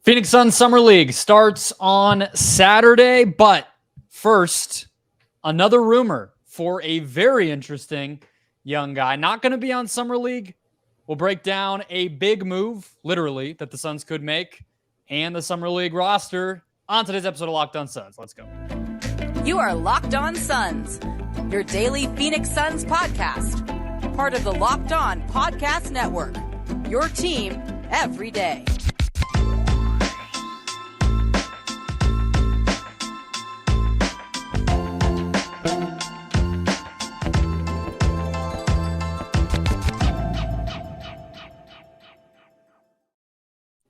Phoenix Suns Summer League starts on Saturday, but first, another rumor for a very interesting young guy. Not going to be on Summer League. We'll break down a big move, literally, that the Suns could make and the Summer League roster on today's episode of Locked On Suns. Let's go. You are Locked On Suns, your daily Phoenix Suns podcast. Part of the Locked On Podcast Network, your team every day.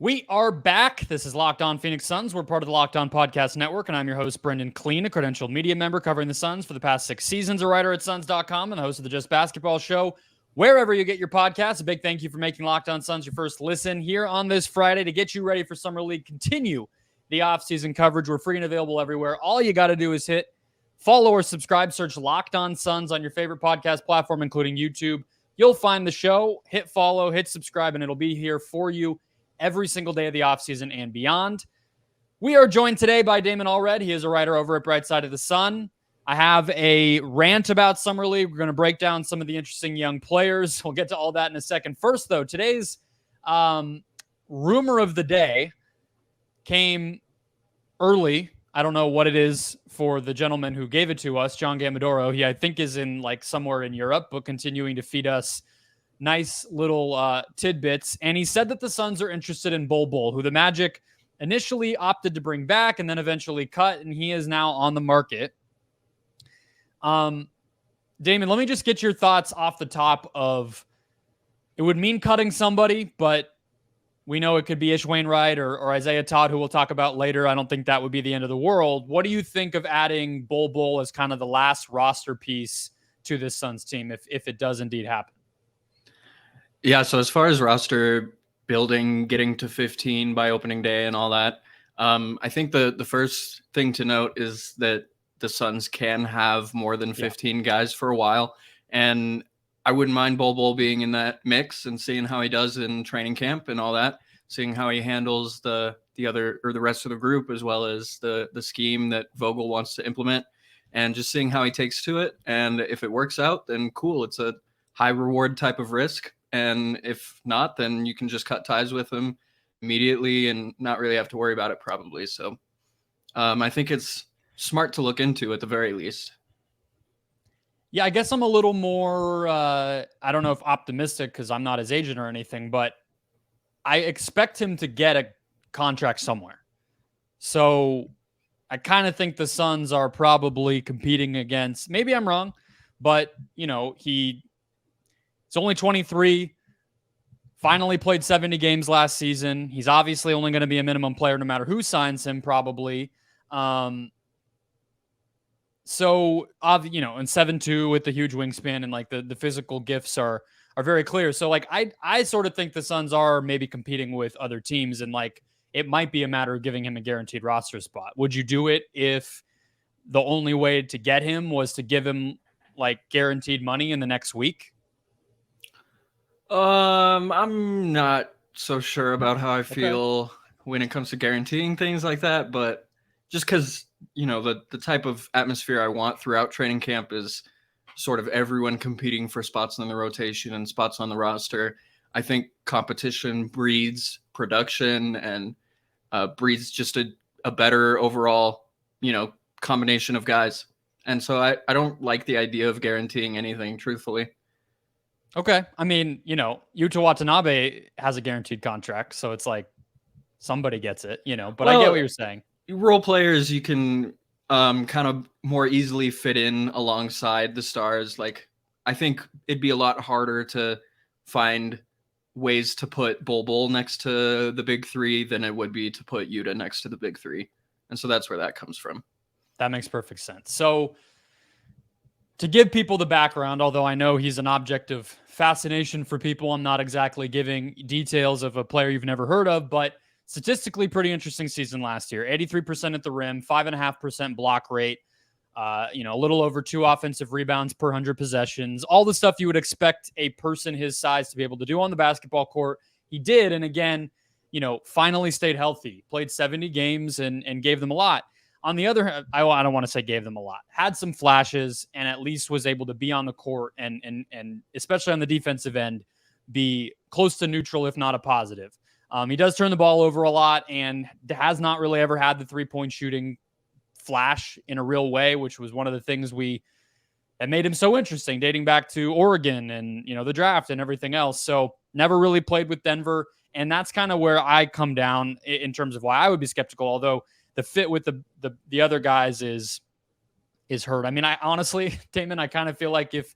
We are back. This is Locked On Phoenix Suns. We're part of the Locked On Podcast Network, and I'm your host, Brendon Kleen, a credentialed media member covering the Suns for the past 6 seasons, a writer at Suns.com, and the host of the Just Basketball Show, wherever you get your podcasts. A big thank you for making Locked On Suns your first listen here on this Friday to get you ready for Summer League. Continue the off-season coverage. We're free and available everywhere. All you got to do is hit follow or subscribe. Search Locked On Suns on your favorite podcast platform, including YouTube. You'll find the show. Hit follow, hit subscribe, and it'll be here for you every single day of the offseason and beyond. We are joined today by Damon Allred. He is a writer over at Bright Side of the Sun. I have a rant about Summer League. We're going to break down some of the interesting young players. We'll get to all that in a second. First, though, today's rumor of the day came early. I don't know what it is for the gentleman who gave it to us, John Gamadoro. He, I think, is in somewhere in Europe, but continuing to feed us nice little tidbits. And he said that the Suns are interested in Bol Bol, who the Magic initially opted to bring back and then eventually cut, and he is now on the market. Damon, let me just get your thoughts off the top of, it would mean cutting somebody, but we know it could be Ish Wainwright or Isaiah Todd, who we'll talk about later. I don't think that would be the end of the world. What do you think of adding Bol Bol as kind of the last roster piece to this Suns team if it does indeed happen? Yeah, so as far as roster building, getting to 15 by opening day and all that, I think the first thing to note is that the Suns can have more than 15 guys for a while. And I wouldn't mind Bol Bol being in that mix and seeing how he does in training camp and all that, seeing how he handles the other or the rest of the group, as well as the scheme that Vogel wants to implement, and just seeing how he takes to it. And if it works out, then cool. It's a high reward type of risk. And if not, then you can just cut ties with him immediately and not really have to worry about it probably. So I think it's smart to look into at the very least. Yeah, I guess I'm a little more, I don't know if optimistic because I'm not his agent or anything, but I expect him to get a contract somewhere. So I kind of think the Suns are probably competing against, maybe I'm wrong, but he's only 23, finally played 70 games last season. He's obviously only going to be a minimum player no matter who signs him, probably. And 7'2" with the huge wingspan and the physical gifts are very clear. So I sort of think the Suns are maybe competing with other teams, and it might be a matter of giving him a guaranteed roster spot. Would you do it if the only way to get him was to give him guaranteed money in the next week? I'm not so sure about how I feel when it comes to guaranteeing things like that, but just because, the type of atmosphere I want throughout training camp is sort of everyone competing for spots in the rotation and spots on the roster. I think competition breeds production and breeds just a better overall, combination of guys. And so I don't like the idea of guaranteeing anything, truthfully. Okay. I mean, Yuta Watanabe has a guaranteed contract, so it's somebody gets it, but I get what you're saying. Role players, you can kind of more easily fit in alongside the stars. I think it'd be a lot harder to find ways to put Bol Bol next to the big three than it would be to put Yuta next to the big three. And so that's where that comes from. That makes perfect sense. So to give people the background, although I know he's an object of fascination for people, I'm not exactly giving details of a player you've never heard of, but statistically pretty interesting season last year. 83% at the rim, 5.5% block rate, a little over 2 offensive rebounds per 100 possessions, all the stuff you would expect a person his size to be able to do on the basketball court. He did. And again, finally stayed healthy, played 70 games and gave them a lot. On the other hand, I don't want to say gave them a lot, had some flashes and at least was able to be on the court and especially on the defensive end, be close to neutral, if not a positive. He does turn the ball over a lot and has not really ever had the 3-point shooting flash in a real way, which was one of the things that made him so interesting dating back to Oregon and, the draft and everything else. So never really played with Denver. And that's kind of where I come down in terms of why I would be skeptical, although the fit with the other guys is hurt. I mean, I honestly, Damon, I kind of feel like if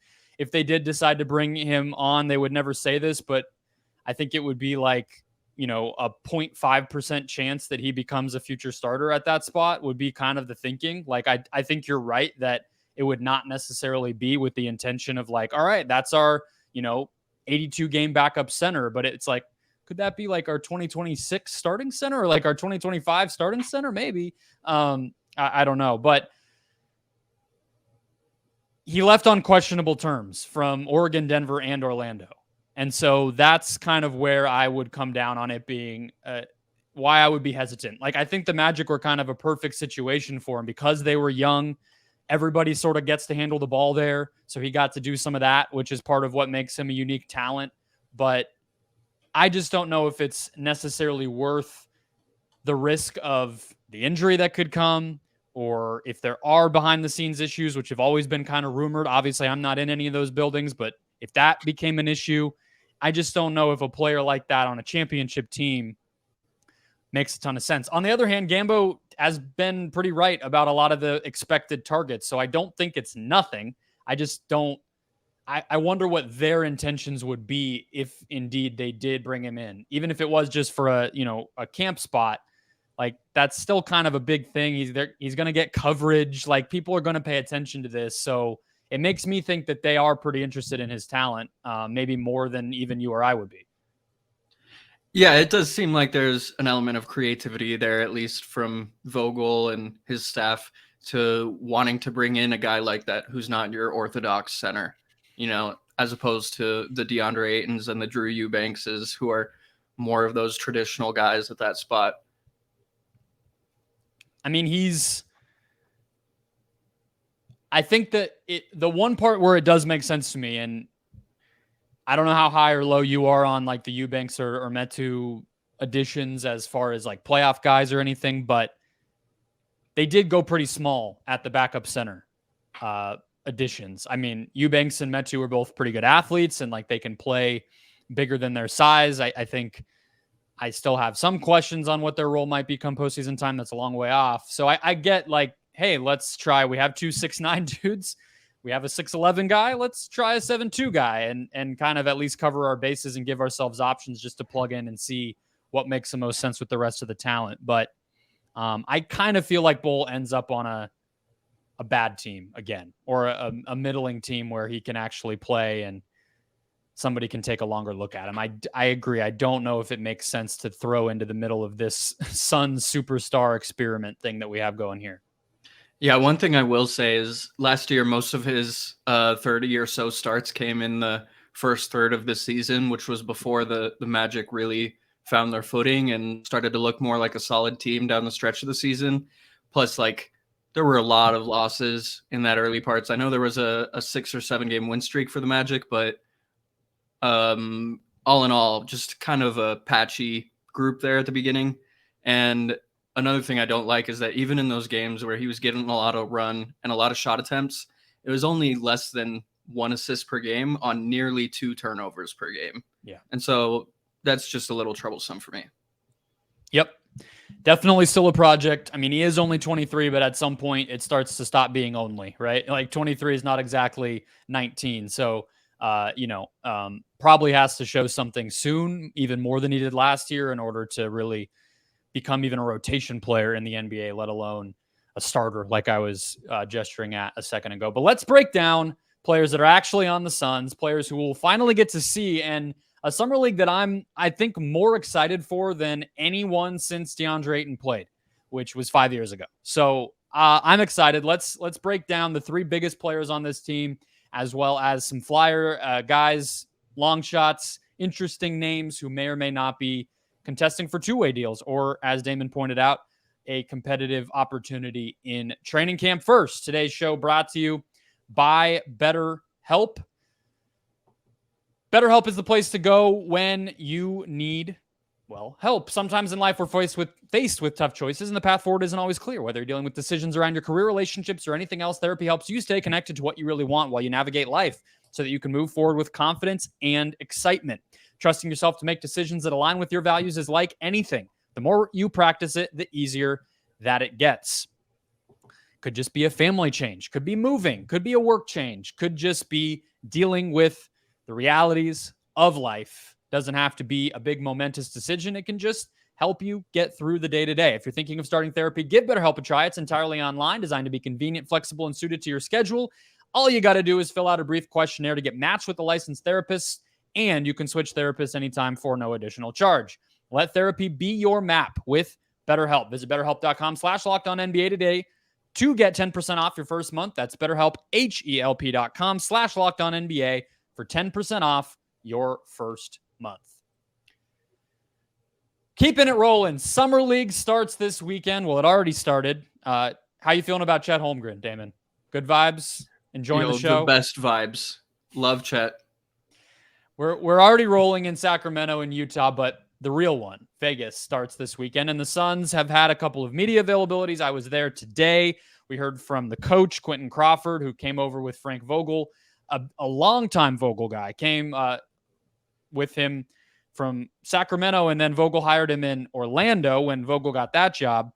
they did decide to bring him on, they would never say this, but I think it would be like, a 0.5% chance that he becomes a future starter at that spot would be kind of the thinking. Like, I think you're right that it would not necessarily be with the intention of like, all right, that's our, 82 game backup center, but it's like, could that be like our 2026 starting center or like our 2025 starting center? Maybe. I don't know, but he left on questionable terms from Oregon, Denver, and Orlando. And so that's kind of where I would come down on it being why I would be hesitant. Like, I think the Magic were kind of a perfect situation for him because they were young. Everybody sort of gets to handle the ball there. So he got to do some of that, which is part of what makes him a unique talent. But I just don't know if it's necessarily worth the risk of the injury that could come, or if there are behind the scenes issues, which have always been kind of rumored. Obviously, I'm not in any of those buildings, but if that became an issue, I just don't know if a player like that on a championship team makes a ton of sense. On the other hand, Gambo has been pretty right about a lot of the expected targets. So I don't think it's nothing. I just don't. I wonder what their intentions would be if indeed they did bring him in, even if it was just for a camp spot. Like, that's still kind of a big thing. He's there. He's going to get coverage. Like, people are going to pay attention to this. So it makes me think that they are pretty interested in his talent, maybe more than even you or I would be. Yeah, it does seem like there's an element of creativity there, at least from Vogel and his staff, to wanting to bring in a guy like that who's not your orthodox center, as opposed to the DeAndre Aytons and the Drew Eubankses, who are more of those traditional guys at that spot. I mean, I think that the one part where it does make sense to me, and I don't know how high or low you are on like the Eubanks or Metu additions as far as like playoff guys or anything, but they did go pretty small at the backup center additions. I mean, Eubanks and Metu are both pretty good athletes and like they can play bigger than their size. I think I still have some questions on what their role might be come postseason time. That's a long way off. So I get like, hey, let's try. We have 2 6'9" dudes. We have a 6'11" guy. Let's try a 7'2" guy and kind of at least cover our bases and give ourselves options just to plug in and see what makes the most sense with the rest of the talent. But I kind of feel like Bol ends up on a bad team again, or a middling team where he can actually play and somebody can take a longer look at him. I agree. I don't know if it makes sense to throw into the middle of this Suns superstar experiment thing that we have going here. Yeah, one thing I will say is last year, most of his 30 or so starts came in the first third of the season, which was before the Magic really found their footing and started to look more like a solid team down the stretch of the season. Plus, like, there were a lot of losses in that early parts. I know there was a 6 or 7 game win streak for the Magic, but all in all, just kind of a patchy group there at the beginning. And another thing I don't like is that even in those games where he was getting a lot of run and a lot of shot attempts, it was only less than 1 assist per game on nearly 2 turnovers per game. Yeah. And so that's just a little troublesome for me. Yep. Definitely still a project. I mean, he is only 23, but at some point it starts to stop being only, right? Like 23 is not exactly 19. So, probably has to show something soon, even more than he did last year, in order to really become even a rotation player in the NBA, let alone a starter like I was gesturing at a second ago. But let's break down players that are actually on the Suns, players who will finally get to see, and a summer league that I think, more excited for than anyone since DeAndre Ayton played, which was 5 years ago. So I'm excited. Let's break down the 3 biggest players on this team, as well as some flyer guys, long shots, interesting names who may or may not be contesting for two-way deals, or as Damon pointed out, a competitive opportunity in training camp. First, today's show brought to you by BetterHelp. BetterHelp is the place to go when you need, well, help. Sometimes in life we're faced with tough choices, and the path forward isn't always clear. Whether you're dealing with decisions around your career, relationships, or anything else, therapy helps you stay connected to what you really want while you navigate life so that you can move forward with confidence and excitement. Trusting yourself to make decisions that align with your values is like anything. The more you practice it, the easier that it gets. Could just be a family change, could be moving, could be a work change, could just be dealing with the realities of life. Doesn't have to be a big momentous decision. It can just help you get through the day-to-day. If you're thinking of starting therapy, give BetterHelp a try. It's entirely online, designed to be convenient, flexible, and suited to your schedule. All you got to do is fill out a brief questionnaire to get matched with a licensed therapist, and you can switch therapists anytime for no additional charge. Let therapy be your map with BetterHelp. Visit BetterHelp.com/LockedOnNBA today to get 10% off your first month. That's BetterHelp, HELP.com/LockedOnNBA for 10% off your first month. Keeping it rolling. Summer League starts this weekend. Well, it already started. How you feeling about Chet Holmgren, Damon? Good vibes? Enjoying the show? The best vibes. Love Chet. We're already rolling in Sacramento and Utah, but the real one, Vegas, starts this weekend. And the Suns have had a couple of media availabilities. I was there today. We heard from the coach, Quentin Crawford, who came over with Frank Vogel, a longtime Vogel guy, came with him from Sacramento, and then Vogel hired him in Orlando when Vogel got that job.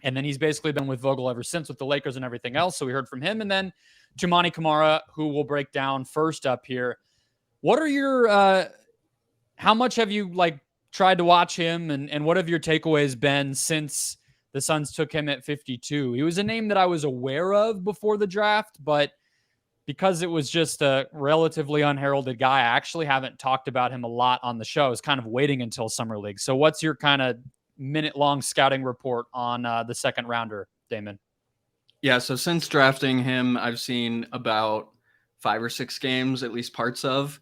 And then he's basically been with Vogel ever since with the Lakers and everything else. So we heard from him. And then Toumani Camara, who we'll break down first up here. What are your, how much have you tried to watch him, and what have your takeaways been since the Suns took him at 52? He was a name that I was aware of before the draft, but because it was just a relatively unheralded guy, I actually haven't talked about him a lot on the show. I was kind of waiting until Summer League. So what's your kind of minute-long scouting report on the second rounder, Damon? Yeah, so since drafting him, I've seen about 5 or 6 games, at least parts of.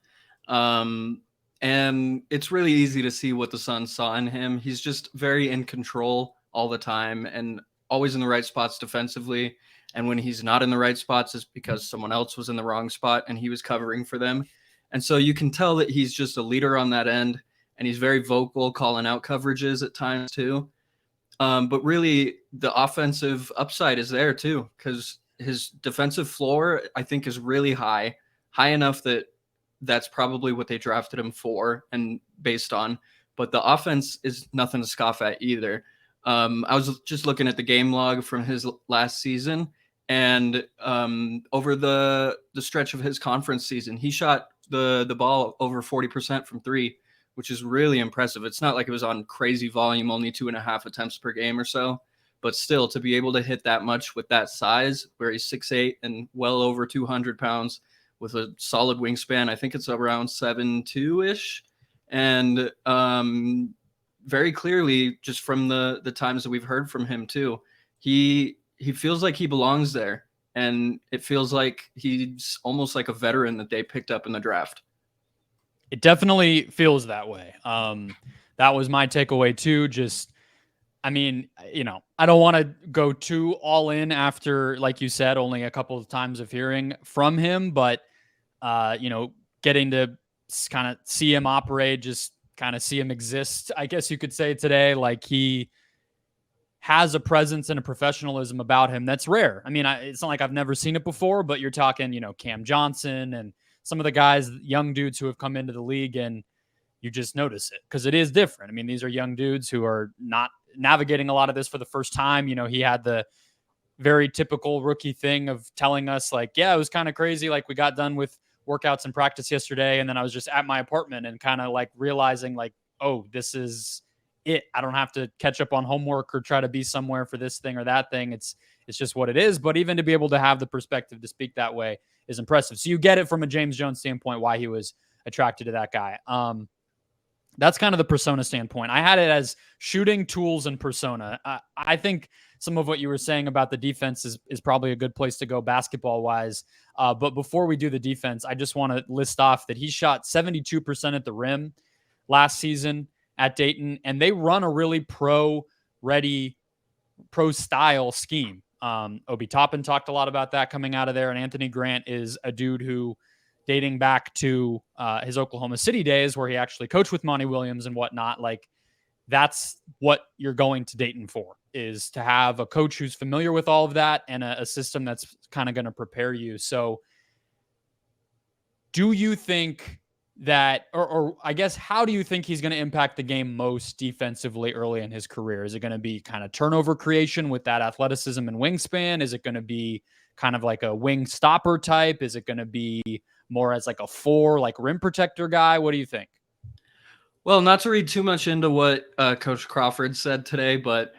And it's really easy to see what the Suns saw in him. He's just very in control all the time and always in the right spots defensively. And when he's not in the right spots, it's because someone else was in the wrong spot and he was covering for them. And so you can tell that he's just a leader on that end, and he's very vocal, calling out coverages at times too. But really, the offensive upside is there too, because his defensive floor, I think, is really high enough that that's probably what they drafted him for and based on. But the offense is nothing to scoff at either. I was just looking at the game log from his last season, and over the stretch of his conference season, he shot the ball over 40% from 3, which is really impressive. It's not like it was on crazy volume, only 2.5 attempts per game or so, but still to be able to hit that much with that size, where he's 6'8" and well over 200 pounds with a solid wingspan. I think it's around 7'2"-ish. And very clearly, just from the times that we've heard from him too, he feels like he belongs there. And it feels like he's almost like a veteran that they picked up in the draft. It definitely feels that way. That was my takeaway too. Just, I mean, I don't want to go too all in after, like you said, only a couple of times of hearing from him, but, getting to kind of see him operate, just kind of see him exist, I guess you could say today, like he has a presence and a professionalism about him that's rare. I mean, it's not like I've never seen it before, but you're talking, Cam Johnson and some of the guys, young dudes who have come into the league, and you just notice it because it is different. I mean, these are young dudes who are not navigating a lot of this for the first time. He had the very typical rookie thing of telling us it was kind of crazy. Like, we got done with workouts and practice yesterday, and then I was just at my apartment and kind of realizing oh, this is it. I don't have to catch up on homework or try to be somewhere for this thing or that thing. It's just what it is. But even to be able to have the perspective to speak that way is impressive. So you get it from a James Jones standpoint, why he was attracted to that guy. That's kind of the persona standpoint. I had it as shooting, tools, and persona. I think some of what you were saying about the defense is probably a good place to go basketball-wise. But before we do the defense, I just want to list off that he shot 72% at the rim last season, at Dayton, and they run a really pro-ready, pro-style scheme. Obi Toppin talked a lot about that coming out of there, and Anthony Grant is a dude who, dating back to his Oklahoma City days where he actually coached with Monty Williams and whatnot, like that's what you're going to Dayton for, is to have a coach who's familiar with all of that and a system that's kind of going to prepare you. So do you think that, or I guess, how do you think he's going to impact the game most defensively early in his career? Is it going to be kind of turnover creation with that athleticism and wingspan? Is it going to be kind of like a wing stopper type? Is it going to be more as like a 4, like rim protector guy? What do you think? Well, not to read too much into what Coach Crawford said today, but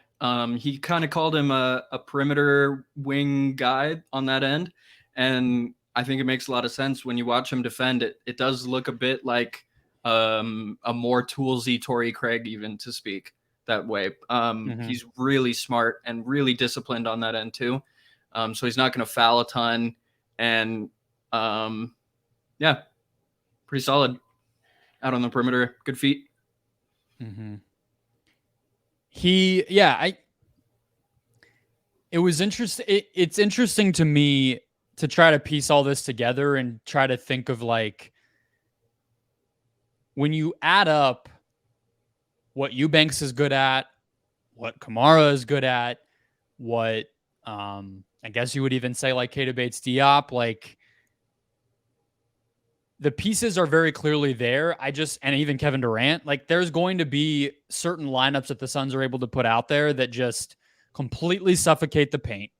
he kind of called him a perimeter wing guy on that end. And I think it makes a lot of sense when you watch him defend. It does look a bit like a more toolsy Torrey Craig, even, to speak that way. He's really smart and really disciplined on that end too. So he's not going to foul a ton. And yeah, pretty solid out on the perimeter. Good feet. It was interesting. It's interesting to me to try to piece all this together and try to think of, like, when you add up what Eubanks is good at, what Camara is good at, what I guess you would even say like Keita Bates-Diop, like the pieces are very clearly there. And even Kevin Durant, like there's going to be certain lineups that the Suns are able to put out there that just completely suffocate the paint.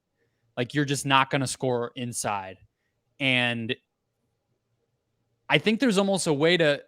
Like you're just not going to score inside. And I think there's almost a way to,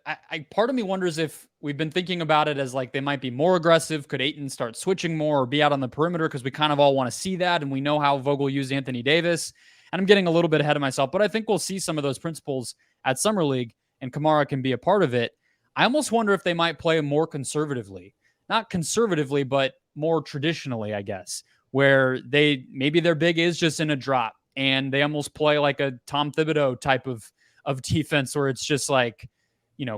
part of me wonders if we've been thinking about it as like they might be more aggressive. Could Ayton start switching more or be out on the perimeter? Because we kind of all want to see that. And we know how Vogel used Anthony Davis. And I'm getting a little bit ahead of myself, but I think we'll see some of those principles at Summer League, and Camara can be a part of it. I almost wonder if they might play more conservatively. Not conservatively, but more traditionally, I guess, where maybe their big is just in a drop, and they almost play like a Tom Thibodeau type of defense where it's just like,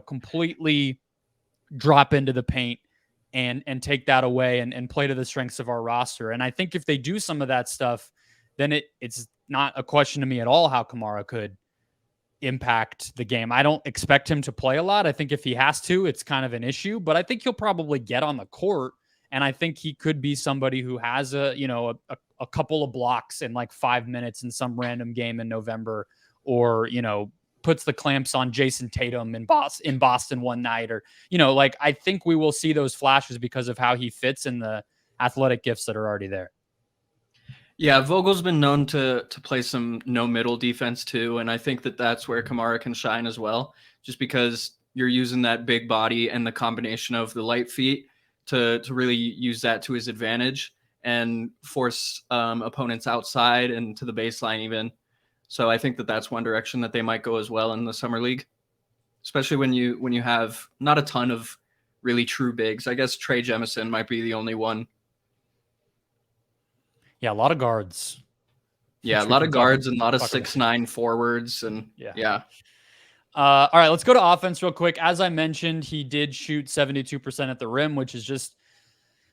completely drop into the paint and take that away and play to the strengths of our roster. And I think if they do some of that stuff, then it's not a question to me at all how Camara could impact the game. I don't expect him to play a lot. I think if he has to, it's kind of an issue, but I think he'll probably get on the court. And I think he could be somebody who has a couple of blocks in like 5 minutes in some random game in November, or, puts the clamps on Jason Tatum in Boston one night, or, I think we will see those flashes because of how he fits in the athletic gifts that are already there. Yeah, Vogel's been known to play some no middle defense too, and I think that's where Camara can shine as well, just because you're using that big body and the combination of the light feet to really use that to his advantage and force opponents outside and to the baseline even. So I think that's one direction that they might go as well in the Summer League, especially when you have not a ton of really true bigs. I guess Trey Jemison might be the only one. Yeah, a lot of guards. Yeah, a lot of guards and a lot of 6'9" forwards. And yeah. All right, let's go to offense real quick. As I mentioned, he did shoot 72% at the rim, which is just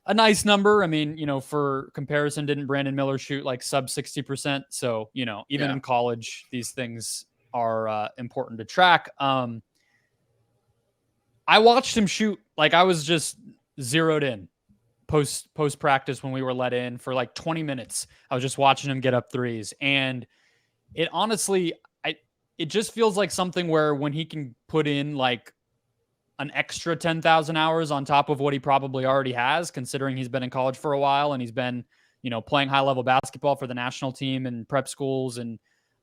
a nice number. I mean, for comparison, didn't Brandon Miller shoot like sub 60%? So, even in college, these things are important to track. I watched him shoot, like I was just zeroed in post practice when we were let in for like 20 minutes. I was just watching him get up threes, and it honestly, it just feels like something where when he can put in like an extra 10,000 hours on top of what he probably already has, considering he's been in college for a while and he's been, playing high level basketball for the national team and prep schools and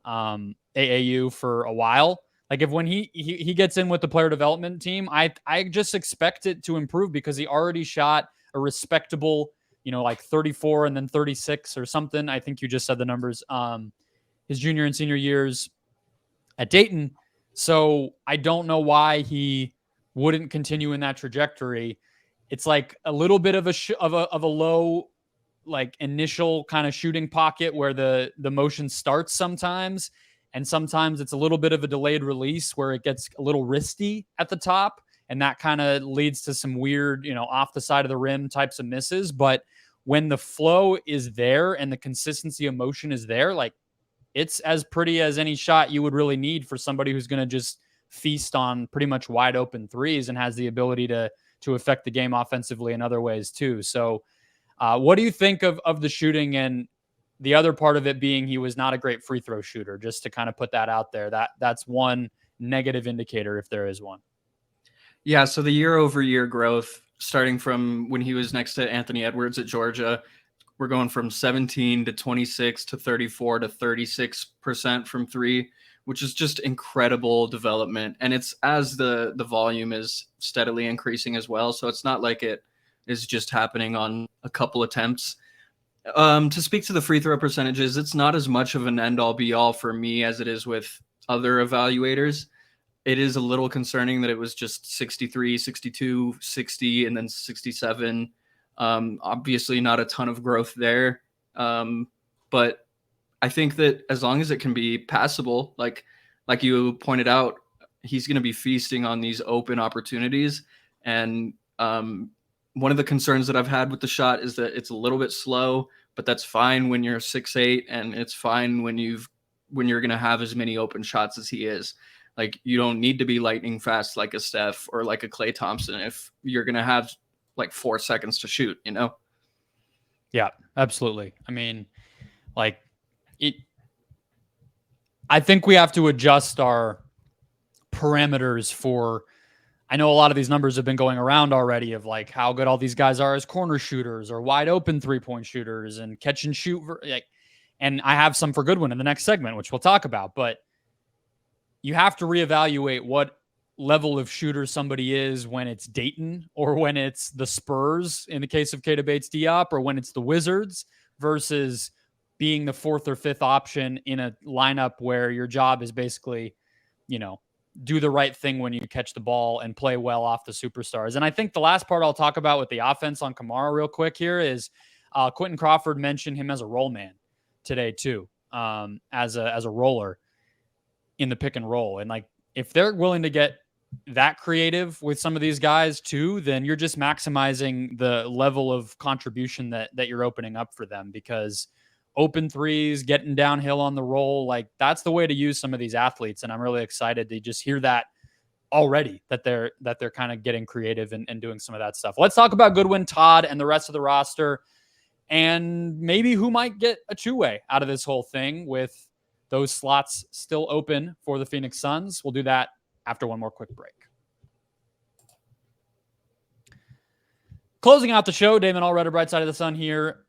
AAU for a while. Like when he gets in with the player development team, I just expect it to improve because he already shot a respectable, like 34 and then 36 or something. I think you just said the numbers, his junior and senior years at Dayton. So I don't know why he wouldn't continue in that trajectory. It's like a little bit of a low, like initial kind of shooting pocket where the motion starts sometimes. And sometimes it's a little bit of a delayed release where it gets a little wristy at the top. and that kind of leads to some weird, off the side of the rim types of misses. But when the flow is there and the consistency of motion is there, like, it's as pretty as any shot you would really need for somebody who's going to just feast on pretty much wide open threes and has the ability to affect the game offensively in other ways too. So what do you think of the shooting, and the other part of it being he was not a great free throw shooter, just to kind of put that out there? That's one negative indicator if there is one. Yeah, so the year-over-year growth, starting from when he was next to Anthony Edwards at Georgia, we're going from 17 to 26 to 34 to 36% from three, which is just incredible development. And it's as the volume is steadily increasing as well. So it's not like it is just happening on a couple attempts. To speak to the free throw percentages, it's not as much of an end-all be-all for me as it is with other evaluators. It is a little concerning that it was just 63, 62, 60, and then 67. Obviously not a ton of growth there. But I think that as long as it can be passable, like you pointed out, he's going to be feasting on these open opportunities. And one of the concerns that I've had with the shot is that it's a little bit slow, but that's fine when you're 6'8", and it's fine when you're going to have as many open shots as he is. Like, you don't need to be lightning fast like a Steph or like a Klay Thompson if you're going to have like 4 seconds to shoot, Yeah, absolutely. I mean, like, I think we have to adjust our parameters for, I know a lot of these numbers have been going around already of like how good all these guys are as corner shooters or wide open 3-point shooters and catch and shoot. And I have some for Goodwin in the next segment, which we'll talk about, but you have to reevaluate what level of shooter somebody is when it's Dayton or when it's the Spurs in the case of Keita Bates-Diop, or when it's the Wizards, versus being the fourth or fifth option in a lineup where your job is basically, do the right thing when you catch the ball and play well off the superstars. And I think the last part I'll talk about with the offense on Camara real quick here is Quentin Crawford mentioned him as a roll man today too, as a roller in the pick and roll. And like, if they're willing to get that creative with some of these guys too, then you're just maximizing the level of contribution that you're opening up for them, because open threes, getting downhill on the roll, like, that's the way to use some of these athletes. And I'm really excited to just hear that already, that they're kind of getting creative and doing some of that stuff. Let's talk about Goodwin, Todd, and the rest of the roster, and maybe who might get a two-way out of this whole thing with those slots still open for the Phoenix Suns. We'll do that after one more quick break. Closing out the show, Damon Allred, Bright Side of the Sun here.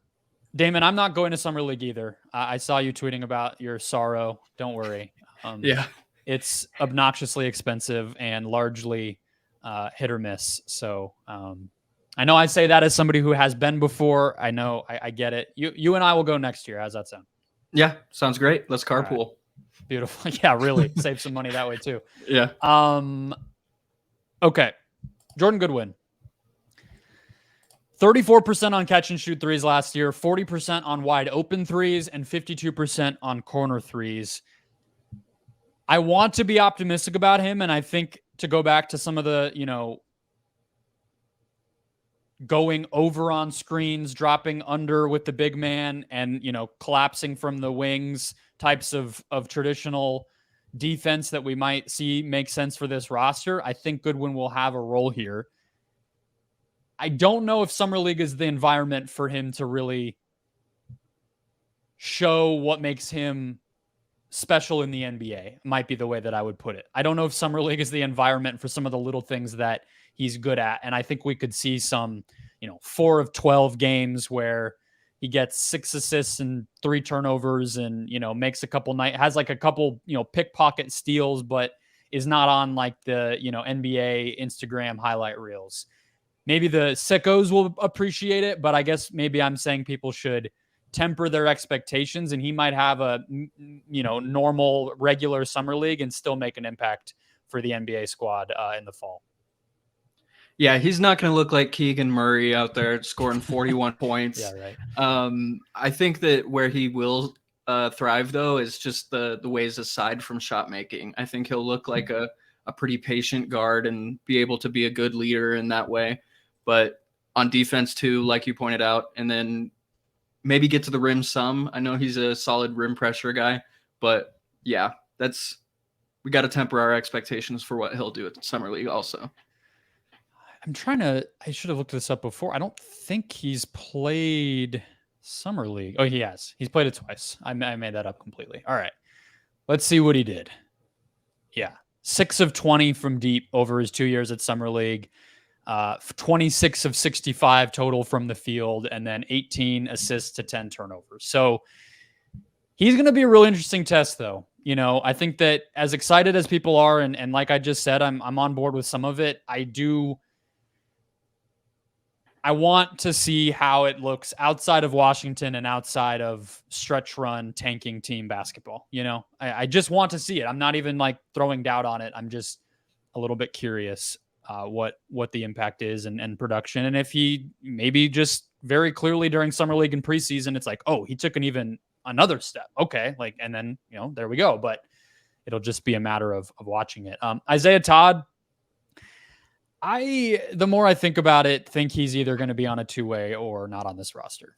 Damon, I'm not going to Summer League either. I saw you tweeting about your sorrow. Don't worry. Yeah. It's obnoxiously expensive and largely hit or miss. So I know I say that as somebody who has been before. I know I get it. You and I will go next year. How's that sound? Yeah, sounds great. Let's carpool. Right. Beautiful. Yeah, really. Save some money that way too. Yeah. Okay. Jordan Goodwin. 34% on catch and shoot threes last year, 40% on wide open threes, and 52% on corner threes. I want to be optimistic about him, and I think to go back to some of the, going over on screens, dropping under with the big man, and, collapsing from the wings types of traditional defense that we might see make sense for this roster. I think Goodwin will have a role here. I don't know if Summer League is the environment for him to really show what makes him special in the NBA, might be the way that I would put it. I don't know if Summer League is the environment for some of the little things that he's good at. And I think we could see some, 4 of 12 games where he gets 6 assists and 3 turnovers and, makes a couple has like a couple, pickpocket steals, but is not on like the, NBA Instagram highlight reels. Maybe the sickos will appreciate it, but I guess maybe I'm saying people should temper their expectations, and he might have a, normal, regular Summer League and still make an impact for the NBA squad in the fall. Yeah, he's not going to look like Keegan Murray out there scoring 41 points. Yeah, right. I think that where he will thrive, though, is just the ways aside from shot making. I think he'll look like a a pretty patient guard and be able to be a good leader in that way. But on defense too, like you pointed out, and then maybe get to the rim some. I know he's a solid rim pressure guy, but yeah, we got to temper our expectations for what he'll do at the Summer League also. I should have looked this up before. I don't think he's played Summer League. Oh, he has. He's played it twice. I made that up completely. All right. Let's see what he did. Yeah. 6 of 20 from deep over his 2 years at Summer League. 26 of 65 total from the field, and then 18 assists to 10 turnovers. So he's going to be a real interesting test, though. You know, I think that as excited as people are, and like I just said, I'm on board with some of it. I want to see how it looks outside of Washington and outside of stretch run tanking team basketball. You know, I just want to see it. I'm not even like throwing doubt on it. I'm just a little bit curious what the impact is and production. And if he maybe just very clearly during Summer League and preseason, it's like, oh, he took another step. Okay. Like, and then, you know, there we go. But it'll just be a matter of watching it. Isaiah Todd, the more I think about it, think he's either going to be on a two-way or not on this roster.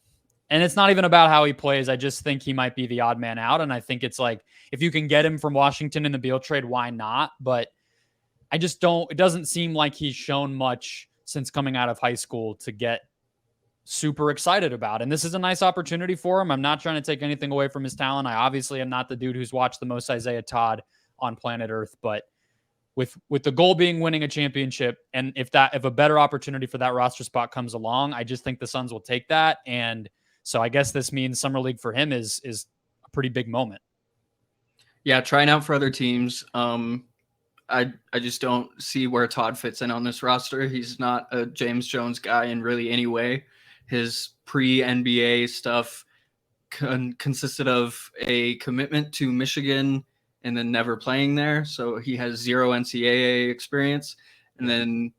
And it's not even about how he plays. I just think he might be the odd man out. And I think it's like, if you can get him from Washington in the Beal trade, why not? But it doesn't seem like he's shown much since coming out of high school to get super excited about. And this is a nice opportunity for him. I'm not trying to take anything away from his talent. I obviously am not the dude who's watched the most Isaiah Todd on planet Earth, but with the goal being winning a championship, and if a better opportunity for that roster spot comes along, I just think the Suns will take that. And so I guess this means Summer League for him is a pretty big moment. Yeah, trying out for other teams. I just don't see where Todd fits in on this roster. He's not a James Jones guy in really any way. His pre-NBA stuff consisted of a commitment to Michigan and then never playing there. So he has 0 NCAA experience, and then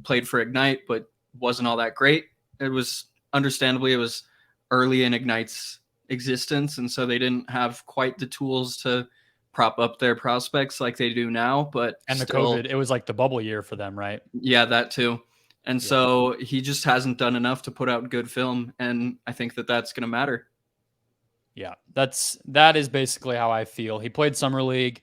played for Ignite, but wasn't all that great. It was early in Ignite's existence, and so they didn't have quite the tools to prop up their prospects like they do now. But the COVID, it was like the bubble year for them, right? Yeah, that too. And so he just hasn't done enough to put out good film, and I think that's going to matter. Yeah, that is basically how I feel. He played Summer League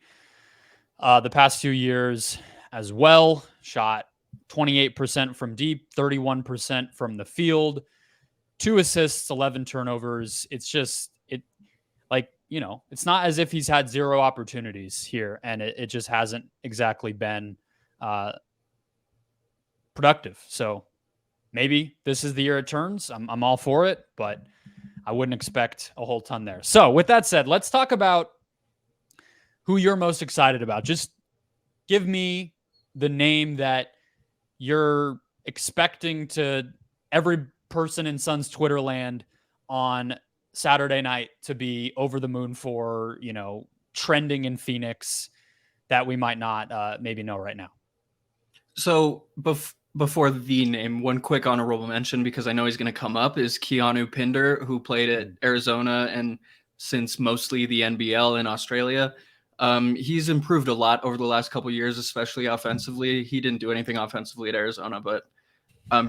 the past 2 years as well, shot 28% from deep, 31% from the field, 2 assists, 11 turnovers. It's just, it's not as if he's had 0 opportunities here, and it just hasn't exactly been productive. So maybe this is the year it turns. I'm all for it, but I wouldn't expect a whole ton there. So with that said, let's talk about who you're most excited about. Just give me the name that you're expecting every person in Suns Twitter land on Saturday night to be over the moon for, trending in Phoenix that we might not maybe know right now. So before the name, one quick honorable mention, because I know he's going to come up, is Keanu Pinder, who played at Arizona and since mostly the NBL in Australia. He's improved a lot over the last couple of years, especially offensively. He didn't do anything offensively at Arizona, but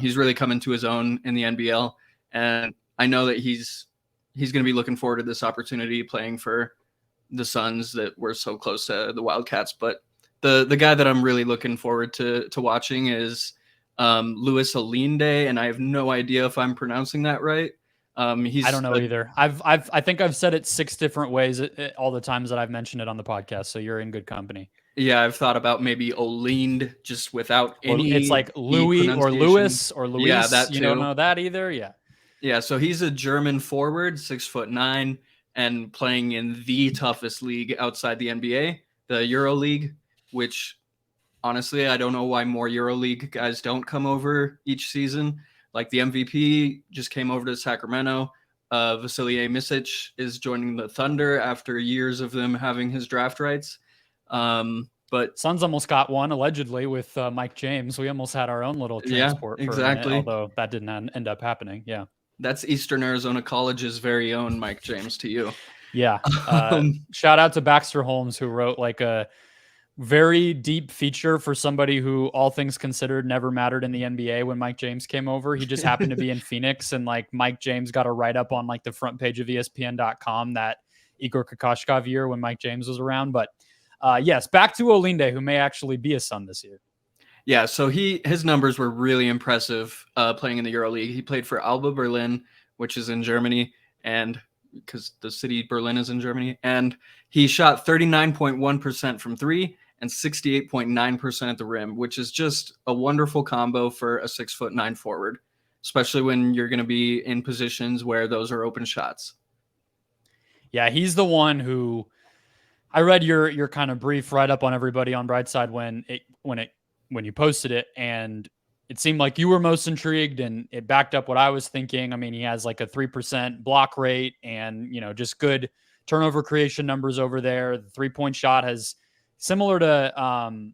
he's really come into his own in the NBL. And I know that he's going to be looking forward to this opportunity playing for the Suns that were so close to the Wildcats. But the guy that I'm really looking forward to watching is Louis Alinde, and I have no idea if I'm pronouncing that right. I don't know either. I think I've said it 6 different ways all the times that I've mentioned it on the podcast. So you're in good company. Yeah, I've thought about maybe Olind just without any. It's like Louis or Louis or Luis. Yeah, that too. You don't know that either. Yeah. Yeah. So he's a German forward, 6'9", and playing in the toughest league outside the NBA, the Euro League, which honestly, I don't know why more EuroLeague guys don't come over each season. Like the MVP just came over to Sacramento. Vasilije Micic is joining the Thunder after years of them having his draft rights. But Suns almost got one allegedly with Mike James. We almost had our own little transport. Yeah, exactly. For a minute, although that didn't end up happening. Yeah. That's Eastern Arizona College's very own Mike James to you. Yeah. Shout out to Baxter Holmes, who wrote like a very deep feature for somebody who, all things considered, never mattered in the NBA when Mike James came over. He just happened to be in Phoenix, and like Mike James got a write-up on like the front page of ESPN.com that Igor Kokoshkov year when Mike James was around. But yes, back to Olinde, who may actually be a Sun this year. Yeah, so his numbers were really impressive playing in the EuroLeague. He played for Alba Berlin, which is in Germany, and because the city Berlin is in Germany, and he shot 39.1% from three and 68.9% at the rim, which is just a wonderful combo for a 6'9" forward, especially when you're going to be in positions where those are open shots. Yeah, he's the one who I read your kind of brief write up on everybody on Brightside when you posted it, and it seemed like you were most intrigued, and it backed up what I was thinking. I mean, he has like a 3% block rate and, just good turnover creation numbers over there. The 3-point shot has similar to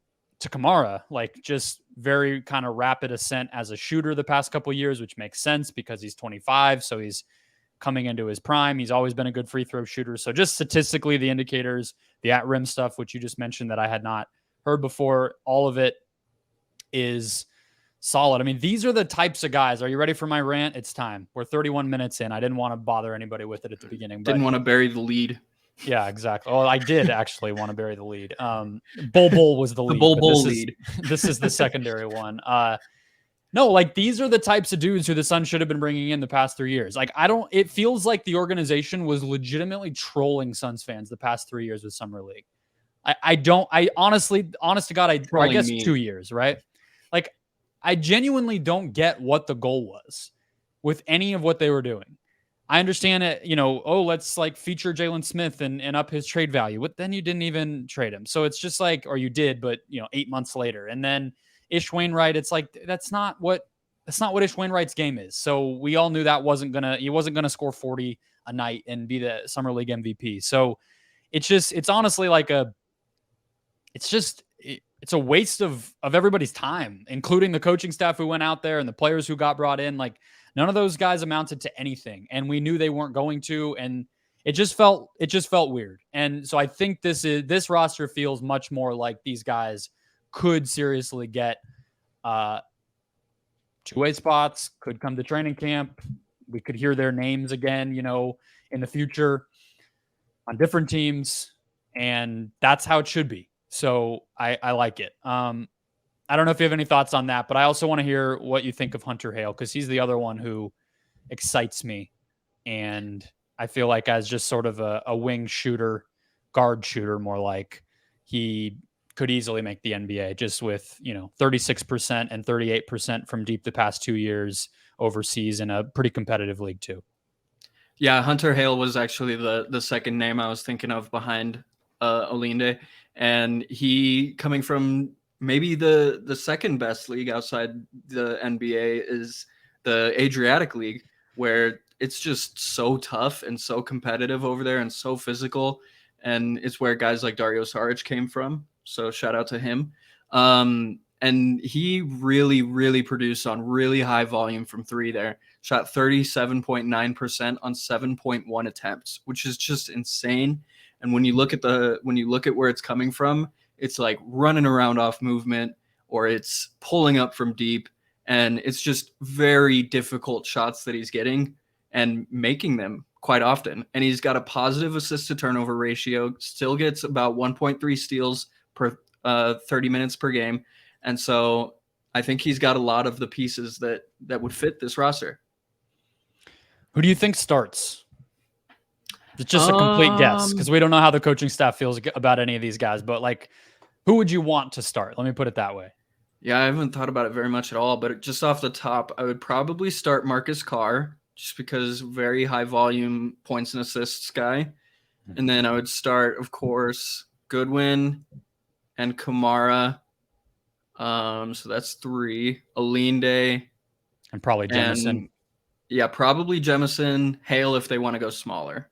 Camara, like just very kind of rapid ascent as a shooter the past couple of years, which makes sense because he's 25. So he's coming into his prime. He's always been a good free throw shooter. So just statistically, the indicators, the at rim stuff, which you just mentioned that I had not heard before, all of it is solid. I mean, these are the types of guys. Are you ready for my rant? It's time. We're 31 minutes in. I didn't want to bother anybody with it at the beginning. But didn't want to bury the lead. Yeah, exactly. Well, I did actually want to bury the lead. Bol Bol was the lead. The Bol Bol lead. This is the secondary one. No, like these are the types of dudes who the Suns should have been bringing in the past 3 years. Like it feels like the organization was legitimately trolling Suns fans the past 3 years with Summer League. I honestly, honest to God, I guess 2 years, right? Like I genuinely don't get what the goal was with any of what they were doing. I understand it, let's like feature Jalen Smith and up his trade value. But then you didn't even trade him. So it's just like, or you did, but 8 months later. And then Ish Wainwright, it's like that's not what Ish Wainwright's game is. So we all knew that he wasn't gonna score 40 a night and be the Summer League MVP. So it's honestly like it's a waste of everybody's time, including the coaching staff who went out there and the players who got brought in. Like none of those guys amounted to anything, and we knew they weren't going to, and it just felt weird. And so I think this roster feels much more like these guys could seriously get two-way spots, could come to training camp. We could hear their names again, in the future on different teams, and that's how it should be. So I like it. I don't know if you have any thoughts on that, but I also want to hear what you think of Hunter Hale, because he's the other one who excites me. And I feel like as just sort of a wing shooter, guard shooter, more like, he could easily make the NBA just with, 36% and 38% from deep the past 2 years overseas in a pretty competitive league too. Yeah, Hunter Hale was actually the second name I was thinking of behind Olinde. And he, coming from maybe the second best league outside the NBA, is the Adriatic League, where it's just so tough and so competitive over there and so physical. And it's where guys like Dario Saric came from. So shout out to him. And he really, really produced on really high volume from three there. Shot 37.9% on 7.1 attempts, which is just insane. And when you look at where it's coming from, it's like running around off movement, or it's pulling up from deep, and it's just very difficult shots that he's getting and making them quite often. And he's got a positive assist to turnover ratio, still gets about 1.3 steals per 30 minutes per game. And so I think he's got a lot of the pieces that would fit this roster. Who do you think starts? It's just a complete guess, because we don't know how the coaching staff feels about any of these guys, but like, who would you want to start? Let me put it that way. Yeah, I haven't thought about it very much at all, but just off the top, I would probably start Marcus Carr, just because very high volume points and assists guy. And then I would start, of course, Goodwin and Camara. So that's three. Olinde. And probably Jemison. Yeah, probably Jemison, Hale if they want to go smaller.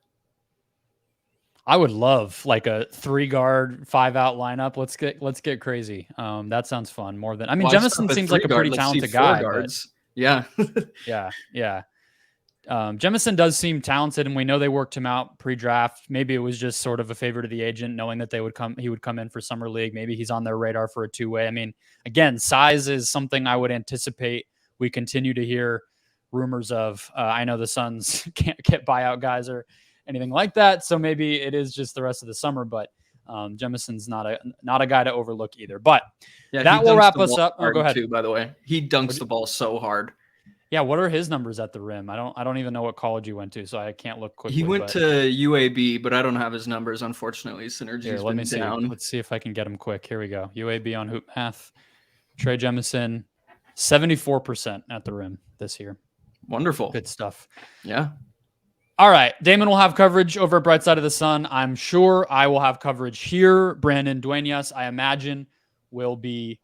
I would love like a 3-guard, 5-out lineup. Let's get crazy. That sounds fun more than, Jemison seems like a pretty talented guy. Yeah. Yeah. Jemison does seem talented, and we know they worked him out pre-draft. Maybe it was just sort of a favor to the agent, knowing that he would come in for summer league. Maybe he's on their radar for a two-way. I mean, again, size is something I would anticipate we continue to hear rumors of. I know the Suns can't get buyout guys or anything like that, so maybe it is just the rest of the summer. But Jemison's not a guy to overlook either. But that will wrap us up. Oh, go ahead. Too, by the way, he dunks the ball so hard. Yeah, what are his numbers at the rim? I don't even know what college he went to, so I can't look quickly. He went to UAB, but I don't have his numbers, unfortunately. Synergy's been down. Let's see if I can get him quick. Here we go. UAB on Hoop Math. Trey Jemison, 74% at the rim this year. Wonderful. Good stuff. Yeah. All right. Damon will have coverage over at Bright Side of the Sun. I'm sure I will have coverage here. Brandon Duenas, I imagine, will be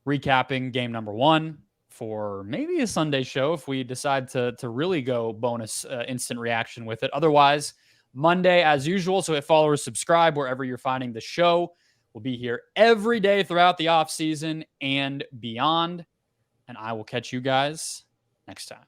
recapping game number 1. For maybe a Sunday show if we decide to really go bonus instant reaction with it. Otherwise, Monday as usual. So hit follow or subscribe wherever you're finding the show. We'll be here every day throughout the off season and beyond. And I will catch you guys next time.